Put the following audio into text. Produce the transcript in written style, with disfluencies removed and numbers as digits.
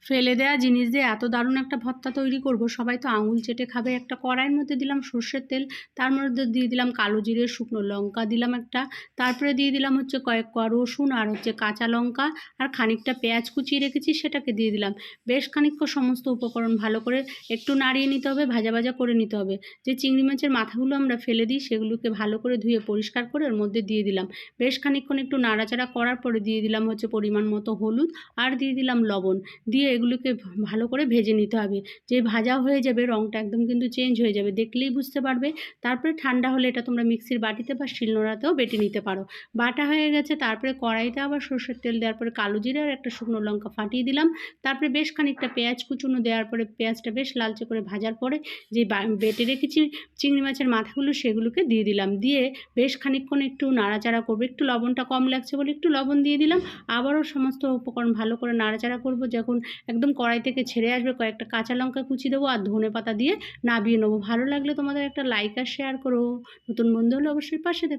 ফেলে দেওয়া জিনিস দিয়ে এত দারুণ একটা ভর্তা তৈরি করব, সবাই তো আঙুল চেটে খাবে। একটা কড়াইয়ের মধ্যে দিলাম সর্ষের তেল, তার মধ্যে দিয়ে দিলাম কালো জিরে, শুকনো লঙ্কা দিলাম একটা, তারপরে দিয়ে দিলাম হচ্ছে কয়েক কোয়া রসুন আর হচ্ছে কাঁচা লঙ্কা, আর খানিকটা পেঁয়াজ কুচিয়ে রেখেছি সেটাকে দিয়ে দিলাম। বেশ খানিকক্ষণ সমস্ত উপকরণ ভালো করে একটু নাড়িয়ে নিতে হবে, ভাজা ভাজা করে নিতে হবে। যে চিংড়ি মাছের মাথাগুলো আমরা ফেলে দিই সেগুলোকে ভালো করে ধুয়ে পরিষ্কার করে ওর মধ্যে দিয়ে দিলাম। বেশ খানিকক্ষণ একটু নাড়াচাড়া করার পরে দিয়ে দিলাম হচ্ছে পরিমাণ মতো হলুদ, আর দিয়ে দিলাম লবণ। দিয়ে এগুলোকে ভালো করে ভেজে নিতে হবে। যে ভাজা হয়ে যাবে রঙটা একদম কিন্তু চেঞ্জ হয়ে যাবে, দেখলেই বুঝতে পারবে। তারপরে ঠান্ডা হলে এটা তোমরা মিক্সির বাটিতে বা শিলনোড়াতেও বেটে নিতে পারো। বাটা হয়ে গেছে, তারপরে কড়াইতে আবার সর্ষের তেল দেওয়ার পরে কালো জিরে আর একটা শুকনো লঙ্কা ফাটিয়ে দিলাম। তারপরে বেশ খানিকটা পেঁয়াজ কুচুনো দেওয়ার পরে পেঁয়াজটা বেশ লালচে করে ভাজার পরে যে বেটে রেখেছি চিংড়ি মাছের মাথাগুলো সেগুলোকে দিয়ে দিলাম। দিয়ে বেশ খানিকক্ষণ একটু নাড়াচাড়া করবো। একটু লবণটা কম লাগছে বলে একটু লবণ দিয়ে দিলাম। আবারও সমস্ত উপকরণ ভালো করে নাড়াচাড়া করব। যখন একদম কড়াই থেকে ছেড়ে আসবে কয়েকটা কাঁচা লঙ্কা কুচি দেবো আর ধনেপাতা দিয়ে নামিয়ে নেবো। ভালো লাগলে তোমাদের একটা লাইক আর শেয়ার করো। নতুন বন্ধু হলে অবশ্যই পাশে থেকো।